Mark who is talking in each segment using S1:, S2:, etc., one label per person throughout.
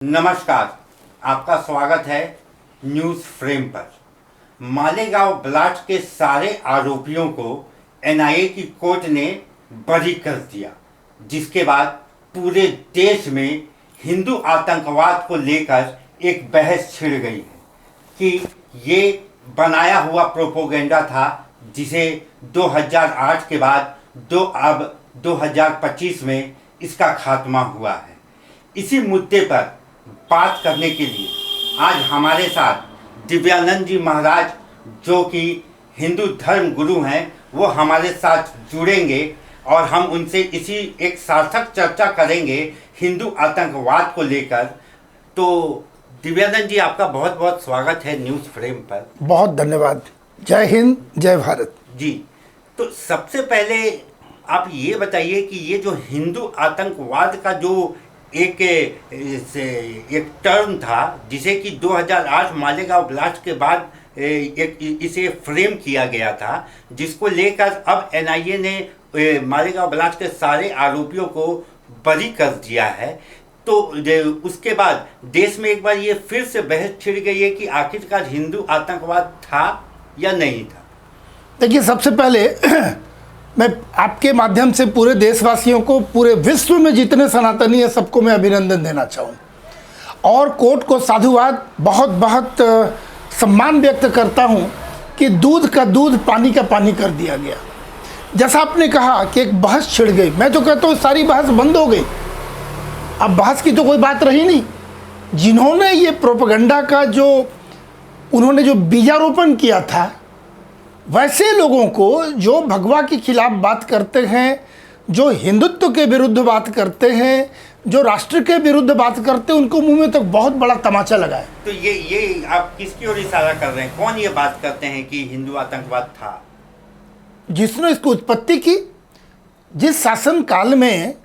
S1: नमस्कार, आपका स्वागत है न्यूज़ फ्रेम पर। मालेगांव ब्लास्ट के सारे आरोपियों को एनआईए की कोर्ट ने बरी कर दिया, जिसके बाद पूरे देश में हिंदू आतंकवाद को लेकर एक बहस छिड़ गई है कि ये बनाया हुआ प्रोपोगेंडा था, जिसे 2008 के बाद अब 2025 में इसका खात्मा हुआ है। इसी मुद्दे पर बात करने के लिए आज हमारे साथ दिव्यानंद जी महाराज, जो कि हिंदू धर्म गुरु हैं, वो हमारे साथ जुड़ेंगे और हम उनसे इसी एक सार्थक चर्चा करेंगे हिंदू आतंकवाद को लेकर। तो दिव्यानंद जी, आपका बहुत बहुत स्वागत है न्यूज़ फ्रेम पर।
S2: बहुत धन्यवाद। जय हिंद, जय भारत
S1: जी। तो सबसे पहले आप ये बताइए कि ये जो हिंदू आतंकवाद का जो एक टर्म था, जिसे कि 2008 मालेगांव ब्लास्ट के बाद इसे फ्रेम किया गया था, जिसको लेकर अब एनआईए ने मालेगांव ब्लास्ट के सारे आरोपियों को बरी कर दिया है। तो उसके बाद देश में एक बार ये फिर से बहस छिड़ गई है कि आखिरकार हिंदू आतंकवाद था या नहीं था।
S2: देखिए, सबसे पहले मैं आपके माध्यम से पूरे देशवासियों को, पूरे विश्व में जितने सनातनी हैं, सबको मैं अभिनंदन देना चाहूँ और कोर्ट को साधुवाद, बहुत बहुत सम्मान व्यक्त करता हूँ कि दूध का दूध, पानी का पानी कर दिया गया। जैसा आपने कहा कि एक बहस छिड़ गई, मैं तो कहता हूँ सारी बहस बंद हो गई। अब बहस की तो कोई बात रही नहीं। जिन्होंने ये प्रोपेगेंडा का उन्होंने जो बीजारोपण किया था, वैसे लोगों को जो भगवा के खिलाफ बात करते हैं, जो हिंदुत्व के विरुद्ध बात करते हैं, जो राष्ट्र के विरुद्ध बात करते हैं, उनको मुंह में तो बहुत बड़ा तमाचा लगा है।
S1: तो ये आप किसकी ओर इशारा कर रहे हैं? कौन ये बात करते हैं कि हिंदू आतंकवाद था?
S2: जिसने इसकी उत्पत्ति की, जिस शासन काल में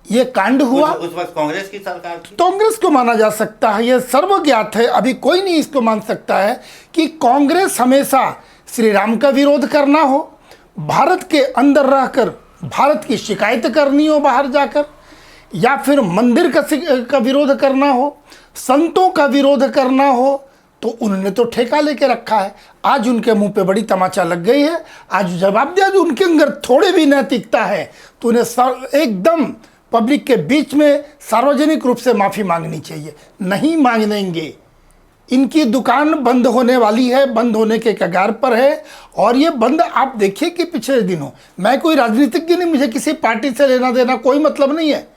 S2: ये कांड हुआ,
S1: उस वक्त कांग्रेस की सरकार थी।
S2: कांग्रेस को माना जा सकता है, यह सर्वज्ञात है। अभी कोई नहीं इसको मान सकता है कि कांग्रेस हमेशा श्री राम का विरोध करना हो, भारत के अंदर रहकर भारत की शिकायत करनी हो बाहर जाकर, या फिर मंदिर का विरोध करना हो, संतों का विरोध करना हो, तो उन्होंने तो ठेका लेके रखा है। आज उनके मुंह पे बड़ी तमाचा लग गई है। आज जवाब दिया, जो उनके अंदर थोड़े भी नैतिकता है तो उन्हें एकदम पब्लिक के बीच में सार्वजनिक रूप से माफ़ी मांगनी चाहिए। नहीं मांगेंगे, इनकी दुकान बंद होने वाली है, बंद होने के कगार पर है। और ये बंद, आप देखिए कि पिछले दिनों, मैं कोई राजनीतिज्ञ नहीं, मुझे किसी पार्टी से लेना देना कोई मतलब नहीं है।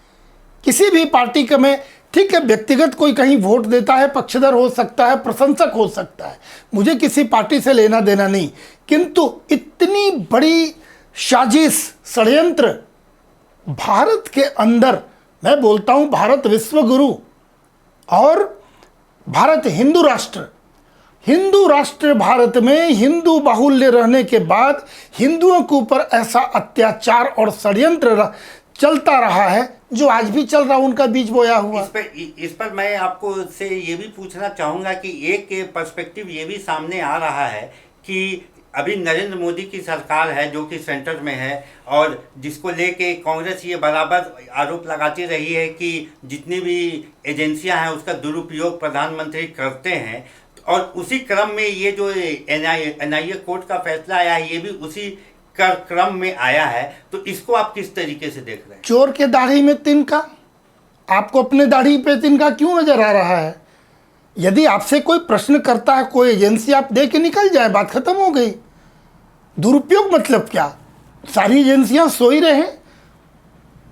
S2: किसी भी पार्टी का मैं, ठीक है, व्यक्तिगत कोई कहीं वोट देता है, पक्षधर हो सकता है, प्रशंसक हो सकता है, मुझे किसी पार्टी से लेना देना नहीं। किंतु इतनी बड़ी साजिश, षड्यंत्र भारत के अंदर, मैं बोलता हूँ भारत विश्व गुरु और भारत हिंदू राष्ट्र भारत में हिंदू बाहुल्य रहने के बाद हिंदुओं के ऊपर ऐसा अत्याचार और षड्यंत्र चलता रहा है, जो आज भी चल रहा, उनका बीज बोया हुआ।
S1: इस पर मैं आपको से ये भी पूछना चाहूँगा कि एक पर्सपेक्टिव ये भी सामने आ रहा है कि अभी नरेंद्र मोदी की सरकार है, जो कि सेंटर में है, और जिसको लेके कांग्रेस ये बराबर आरोप लगाती रही है कि जितनी भी एजेंसियां हैं उसका दुरुपयोग प्रधानमंत्री करते हैं। और उसी क्रम में ये जो एनआईए कोर्ट का फैसला आया है, ये भी उसी क्रम में आया है। तो इसको आप किस तरीके से देख रहे हैं?
S2: चोर के दाढ़ी में तिनका, आपको अपने दाढ़ी पे तिनका क्यों नजर आ रहा है? यदि आपसे कोई प्रश्न करता है कोई एजेंसी, आप दे के निकल जाए, बात खत्म हो गई। दुरुपयोग मतलब क्या? सारी एजेंसियां सोई रहे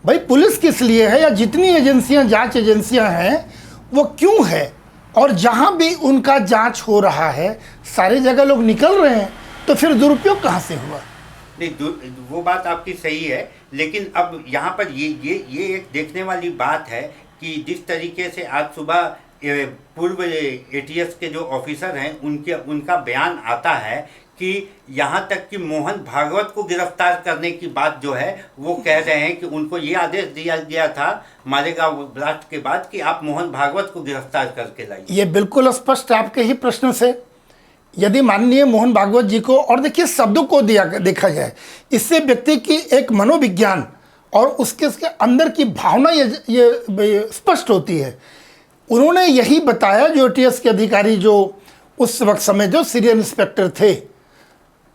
S2: भाई? पुलिस किस लिए है, या जितनी एजेंसियां, जांच एजेंसियां हैं, वो क्यों है? और जहां भी उनका जांच हो रहा है, सारी जगह लोग निकल रहे हैं, तो फिर दुरुपयोग कहां से हुआ?
S1: नहीं, वो बात आपकी सही है, लेकिन अब यहाँ पर ये एक देखने वाली बात है कि जिस तरीके से आज सुबह पूर्व एटीएस के जो ऑफिसर हैं, उनका बयान आता है कि यहाँ तक कि मोहन भागवत को गिरफ्तार करने की बात जो है, वो कह रहे हैं कि उनको ये आदेश दिया गया था मालेगांव ब्लास्ट के बाद कि आप मोहन भागवत को गिरफ्तार करके लाइए।
S2: ये बिल्कुल स्पष्ट आपके ही प्रश्न से, यदि माननीय मोहन भागवत जी को, और देखिए शब्दों को देखा जाए, इससे व्यक्ति की एक मनोविज्ञान और उसके अंदर की भावना ये स्पष्ट होती है। उन्होंने यही बताया, जो एटीएस के अधिकारी जो उस वक्त समय जो सीनियर इंस्पेक्टर थे,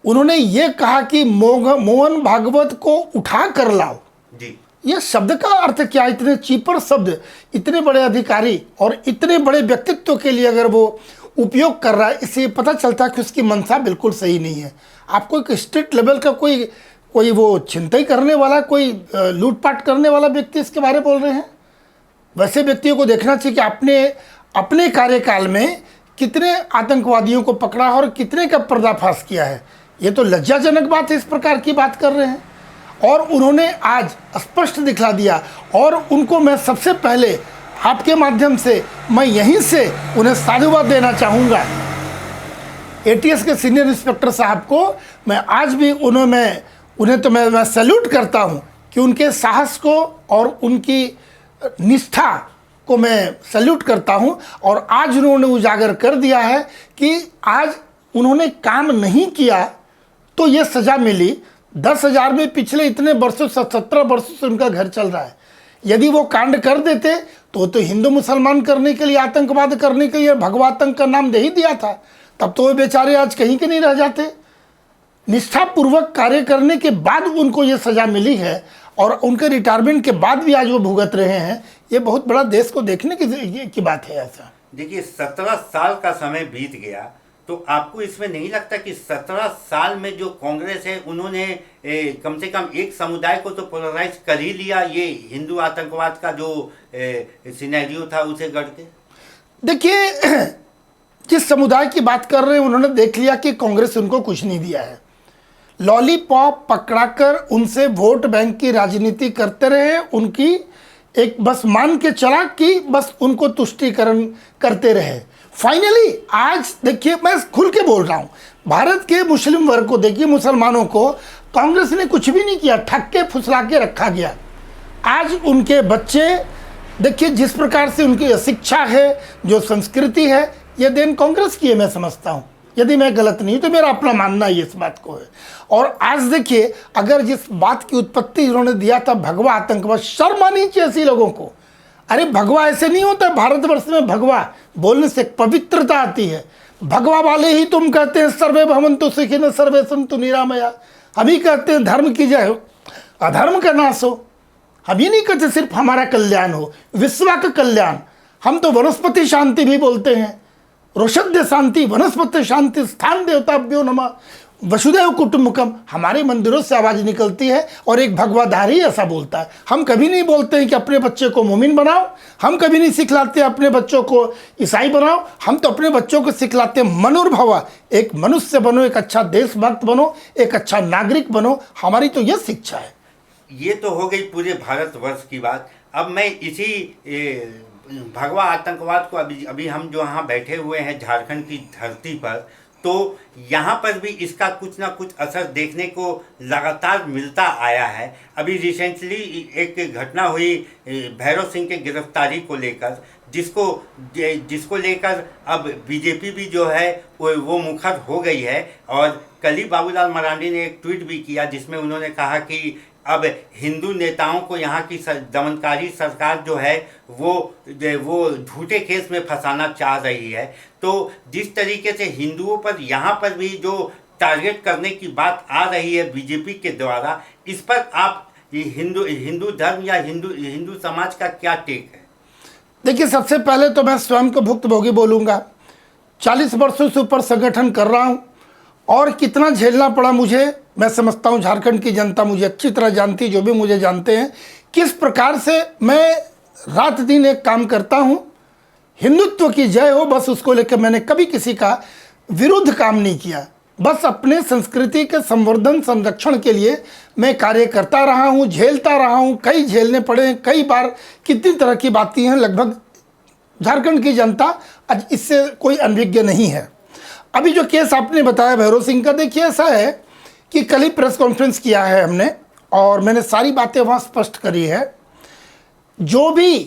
S2: उन्होंने ये कहा कि मोहन भागवत को उठा कर लाओ
S1: जी।
S2: ये शब्द का अर्थ क्या? इतने चीपर शब्द इतने बड़े अधिकारी और इतने बड़े व्यक्तित्व के लिए अगर वो उपयोग कर रहा है, इससे पता चलता है कि उसकी मंशा बिल्कुल सही नहीं है। आपको एक स्टेट लेवल का कोई वो छिनतई करने वाला, कोई लूटपाट करने वाला व्यक्ति इसके बारे में बोल रहे हैं। वैसे व्यक्तियों को देखना चाहिए कि आपने अपने कार्यकाल में कितने आतंकवादियों को पकड़ा और कितने का पर्दाफाश किया है। ये तो लज्जाजनक बात है, इस प्रकार की बात कर रहे हैं। और उन्होंने आज स्पष्ट दिखला दिया, और उनको मैं सबसे पहले आपके माध्यम से मैं यहीं से उन्हें साधुवाद देना चाहूँगा। एटीएस के सीनियर इंस्पेक्टर साहब को मैं आज भी उन्हें तो मैं सैल्यूट करता हूँ कि उनके साहस को और उनकी निष्ठा को मैं सैल्यूट करता हूँ। और आज उन्होंने उजागर कर दिया है कि आज उन्होंने काम नहीं किया तो ये सज़ा मिली। 10,000 में पिछले इतने वर्षों से 17 वर्षों से उनका घर चल रहा है। यदि वो कांड कर देते तो हिंदू मुसलमान करने के लिए, आतंकवाद करने के लिए भगवातंक का नाम दे ही दिया था, तब तो वो बेचारे आज कहीं के नहीं रह जाते। निष्ठापूर्वक कार्य करने के बाद उनको ये सज़ा मिली है और उनके रिटायरमेंट के बाद भी आज वो भुगत रहे हैं। ये बहुत बड़ा देश को देखने की बात है। ऐसा
S1: देखिए, 17 साल का समय बीत गया, तो आपको इसमें नहीं लगता कि 17 साल में जो कांग्रेस है उन्होंने कम से कम एक समुदाय को तो पोलराइज कर ही लिया, ये हिंदू आतंकवाद का जो सिनेरियो था उसे गढ़ के?
S2: देखिए, जिस समुदाय की बात कर रहे हैं उन्होंने देख लिया कि कांग्रेस उनको कुछ नहीं दिया है। लॉलीपॉप पकड़ाकर उनसे वोट बैंक की राजनीति करते रहे, उनकी एक बस मान के चला कि बस उनको तुष्टीकरण करते रहे। फाइनली आज देखिए, मैं खुल के बोल रहा हूँ, भारत के मुस्लिम वर्ग को देखिए, मुसलमानों को कांग्रेस ने कुछ भी नहीं किया, ठग के फुसला के रखा गया। आज उनके बच्चे देखिए जिस प्रकार से उनकी शिक्षा है, जो संस्कृति है, ये देन कांग्रेस की है, मैं समझता हूँ। यदि मैं गलत नहीं तो मेरा अपना मानना ही इस बात को है। और आज देखिए, अगर जिस बात की उत्पत्ति उन्होंने दिया था भगवा आतंकवाद, शर्म आनी चाहिए ऐसी लोगों को। अरे भगवा ऐसे नहीं होता, भारतवर्ष में भगवा बोलने से पवित्रता आती है। भगवा वाले ही तुम कहते हैं सर्वे भवन्तु सुखिनः सर्वे सन्तु निरामया। हम ही कहते हैं धर्म की जय हो, अधर्म का नाश हो। हम ये नहीं कहते सिर्फ हमारा कल्याण हो, विश्व का कल्याण। हम तो वनस्पति शांति भी बोलते हैं, रोषध्य शांति, वनस्पति शांति, स्थान देवताभ्यो नमः, वसुदेव कुटुंबकम। हमारे मंदिरों से आवाज़ निकलती है और एक भगवाधारी ऐसा बोलता है। हम कभी नहीं बोलते हैं कि अपने बच्चे को मोमिन बनाओ, हम कभी नहीं सिखलाते अपने बच्चों को ईसाई बनाओ। हम तो अपने बच्चों को सिखलाते मनुर्भव, एक मनुष्य बनो, एक अच्छा देशभक्त बनो, एक अच्छा नागरिक बनो। हमारी तो यह शिक्षा है।
S1: ये तो हो गई पूरे भारतवर्ष की बात। अब मैं इसी भगवा आतंकवाद को अभी हम जो यहाँ बैठे हुए हैं झारखंड की धरती पर, तो यहाँ पर भी इसका कुछ ना कुछ असर देखने को लगातार मिलता आया है। अभी रिसेंटली एक घटना हुई भैरव सिंह के गिरफ्तारी को लेकर, जिसको लेकर अब बीजेपी भी जो है वो मुखर हो गई है। और कल ही बाबूलाल मरांडी ने एक ट्वीट भी किया जिसमें उन्होंने कहा कि अब हिंदू नेताओं को यहाँ की दमनकारी सरकार जो है वो झूठे केस में फंसाना चाह रही है। तो जिस तरीके से हिंदुओं पर यहाँ पर भी जो टारगेट करने की बात आ रही है बीजेपी के द्वारा, इस पर आप हिंदू धर्म या हिंदू समाज का क्या टेक है?
S2: देखिए, सबसे पहले तो मैं स्वयं को भुक्तभोगी बोलूँगा। 40 वर्षों से ऊपर संगठन कर रहा हूँ और कितना झेलना पड़ा मुझे, मैं समझता हूँ झारखंड की जनता मुझे अच्छी तरह जानती, जो भी मुझे जानते हैं, किस प्रकार से मैं रात दिन एक काम करता हूँ। हिंदुत्व की जय हो, बस उसको लेकर मैंने कभी किसी का विरुद्ध काम नहीं किया। बस अपने संस्कृति के संवर्धन संरक्षण के लिए मैं कार्य करता रहा हूँ, झेलता रहा हूँ। कई झेलने पड़े हैं, कई बार कितनी तरह की बातें हैं। लगभग झारखंड की जनता आज इससे कोई अनभिज्ञ नहीं है। अभी जो केस आपने बताया भैरव सिंह का, देखिए ऐसा है कि कल ही प्रेस कॉन्फ्रेंस किया है हमने और मैंने सारी बातें वहाँ स्पष्ट करी है। जो भी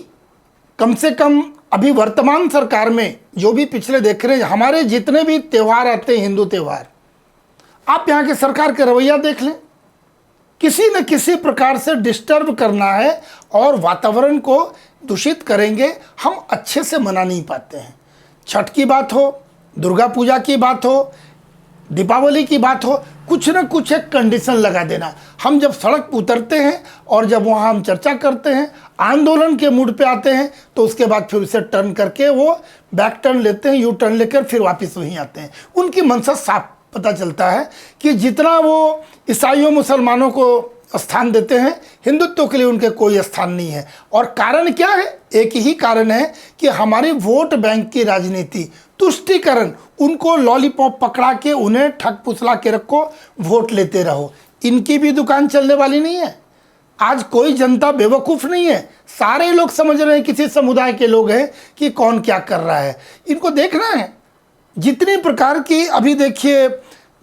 S2: कम से कम अभी वर्तमान सरकार में जो भी पिछले देख रहे हैं, हमारे जितने भी त्यौहार आते हैं हिंदू त्यौहार, आप यहाँ के सरकार का रवैया देख लें। किसी न किसी प्रकार से डिस्टर्ब करना है और वातावरण को दूषित करेंगे, हम अच्छे से मना नहीं पाते हैं। छठ की बात हो, दुर्गा पूजा की बात हो, दीपावली की बात हो, कुछ न कुछ एक कंडीशन लगा देना। हम जब सड़क पर उतरते हैं और जब वहाँ हम चर्चा करते हैं, आंदोलन के मूड पे आते हैं, तो उसके बाद फिर उसे टर्न करके वो बैक टर्न लेते हैं, यू टर्न लेकर फिर वापस वहीं आते हैं। उनकी मंशा साफ पता चलता है कि जितना वो ईसाइयों मुसलमानों को स्थान देते हैं, हिंदुत्व के लिए उनके कोई स्थान नहीं है। और कारण क्या है? एक ही कारण है कि हमारी वोट बैंक की राजनीति, तुष्टीकरण, उनको लॉलीपॉप पकड़ा के उन्हें ठग पुसला के रखो, वोट लेते रहो। इनकी भी दुकान चलने वाली नहीं है। आज कोई जनता बेवकूफ़ नहीं है, सारे लोग समझ रहे हैं किसी समुदाय के लोग हैं कि कौन क्या कर रहा है। इनको देखना है। जितनी प्रकार की अभी देखिए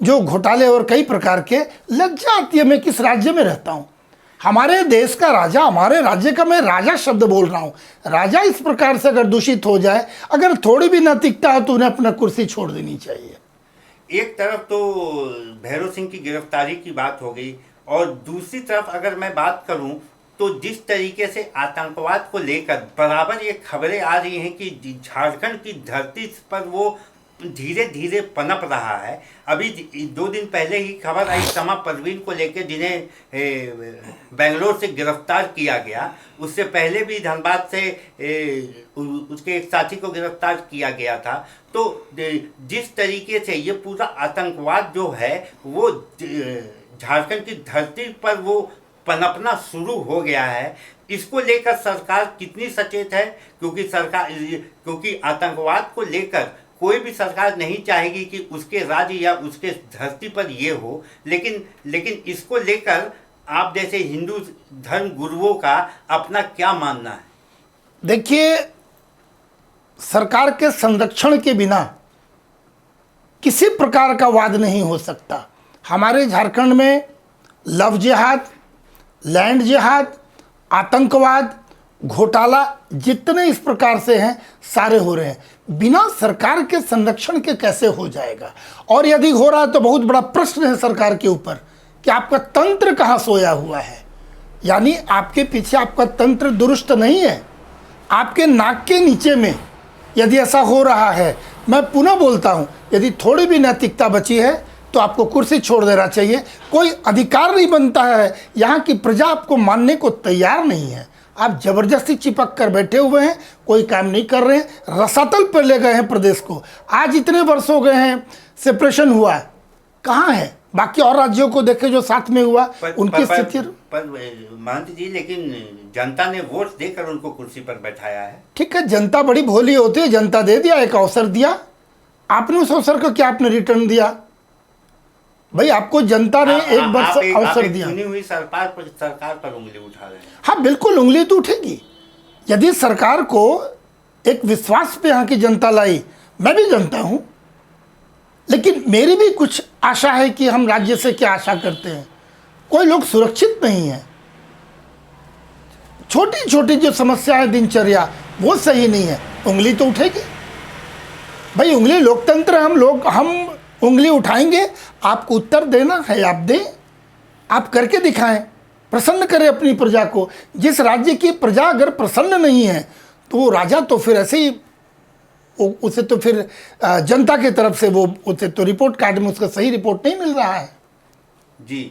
S2: जो घोटाले और कई प्रकार के, लज्जा आती है। मैं किस राज्य में रहता हूँ? हमारे देश का राजा, हमारे राज्य का, मैं राजा शब्द बोल रहा हूँ, राजा इस प्रकार से अगर दूषित हो जाए, अगर थोड़ी भी नैतिकता है तो उन्हें अपना कुर्सी छोड़ देनी चाहिए।
S1: एक तरफ तो भैरव सिंह की गिरफ्तारी की बात हो गई, और दूसरी तरफ अगर मैं बात करूं तो जिस तरीके से आतंकवाद को लेकर बराबर ये खबरें आ रही हैं कि झारखंड की धरती पर वो धीरे धीरे पनप रहा है। अभी 2 दिन पहले ही खबर आई समा परवीन को लेकर, जिन्हें बेंगलोर से गिरफ्तार किया गया। उससे पहले भी धनबाद से उसके एक साथी को गिरफ्तार किया गया था। तो जिस तरीके से ये पूरा आतंकवाद जो है वो झारखंड की धरती पर वो पनपना शुरू हो गया है, इसको लेकर सरकार कितनी सचेत है? क्योंकि आतंकवाद को लेकर कोई भी सरकार नहीं चाहेगी कि उसके राज्य या उसके धरती पर ये हो, लेकिन इसको लेकर आप जैसे हिंदू धर्म गुरुओं का अपना क्या मानना है?
S2: देखिए, सरकार के संरक्षण के बिना किसी प्रकार का वाद नहीं हो सकता। हमारे झारखंड में लव जिहाद, लैंड जिहाद, आतंकवाद, घोटाला जितने इस प्रकार से हैं सारे हो रहे हैं। बिना सरकार के संरक्षण के कैसे हो जाएगा? और यदि हो रहा है तो बहुत बड़ा प्रश्न है सरकार के ऊपर कि आपका तंत्र कहाँ सोया हुआ है। यानी आपके पीछे आपका तंत्र दुरुस्त नहीं है। आपके नाक के नीचे में यदि ऐसा हो रहा है, मैं पुनः बोलता हूँ, यदि थोड़ी भी नैतिकता बची है तो आपको कुर्सी छोड़ देना चाहिए। कोई अधिकार नहीं बनता है। यहाँ की प्रजा आपको मानने को तैयार नहीं है। आप जबरदस्ती चिपक कर बैठे हुए हैं, कोई काम नहीं कर रहे हैं, रसातल पर ले गए हैं प्रदेश को। आज इतने वर्ष हो गए हैं, सेपरेशन हुआ है, कहाँ है? बाकी और राज्यों को देखे जो साथ में हुआ, उनकी स्थिति
S1: पर महंत जी, लेकिन जनता ने वोट देकर उनको कुर्सी पर बैठाया है।
S2: ठीक है, जनता बड़ी भोली होती है। जनता दे दिया, एक अवसर दिया, आपने उस अवसर को क्या आपने रिटर्न दिया? भाई आपको जनता ने एक वर्ष अवसर दिया।
S1: चुनी हुई सरकार पर उंगली उठा रहे हैं।
S2: हाँ बिल्कुल, उंगली तो उठेगी। यदि सरकार को एक विश्वास पे यहाँ की जनता लाई, मैं भी जनता हूँ, लेकिन मेरी भी कुछ आशा है कि हम राज्य से क्या आशा करते हैं। कोई लोग सुरक्षित नहीं है, छोटी छोटी जो समस्या है दिनचर्या वो सही नहीं है, उंगली तो उठेगी। भाई उंगली लोकतंत्र, हम उंगली उठाएंगे। आपको उत्तर देना है, आप दें, आप करके दिखाएं, प्रसन्न करें अपनी प्रजा को। जिस राज्य की प्रजा अगर प्रसन्न नहीं है तो वो राजा तो फिर ऐसे ही, उसे तो फिर जनता की तरफ से वो उसे तो रिपोर्ट कार्ड में उसका सही रिपोर्ट नहीं मिल रहा है।
S1: जी,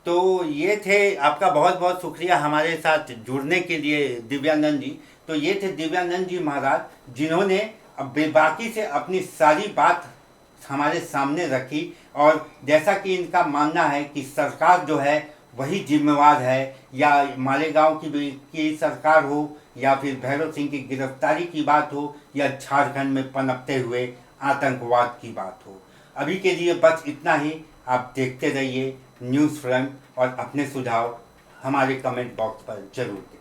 S1: तो ये थे, आपका बहुत बहुत शुक्रिया हमारे साथ जुड़ने के लिए दिव्यानंद जी। तो ये थे दिव्यानंद जी महाराज, जिन्होंने अब बेबाकी से अपनी सारी बात हमारे सामने रखी। और जैसा कि इनका मानना है कि सरकार जो है वही जिम्मेवार है, या मालेगांव की सरकार हो, या फिर भैरव सिंह की गिरफ्तारी की बात हो, या झारखंड में पनपते हुए आतंकवाद की बात हो। अभी के लिए बस इतना ही। आप देखते रहिए न्यूज़ फ्रंट, और अपने सुझाव हमारे कमेंट बॉक्स पर जरूर दें।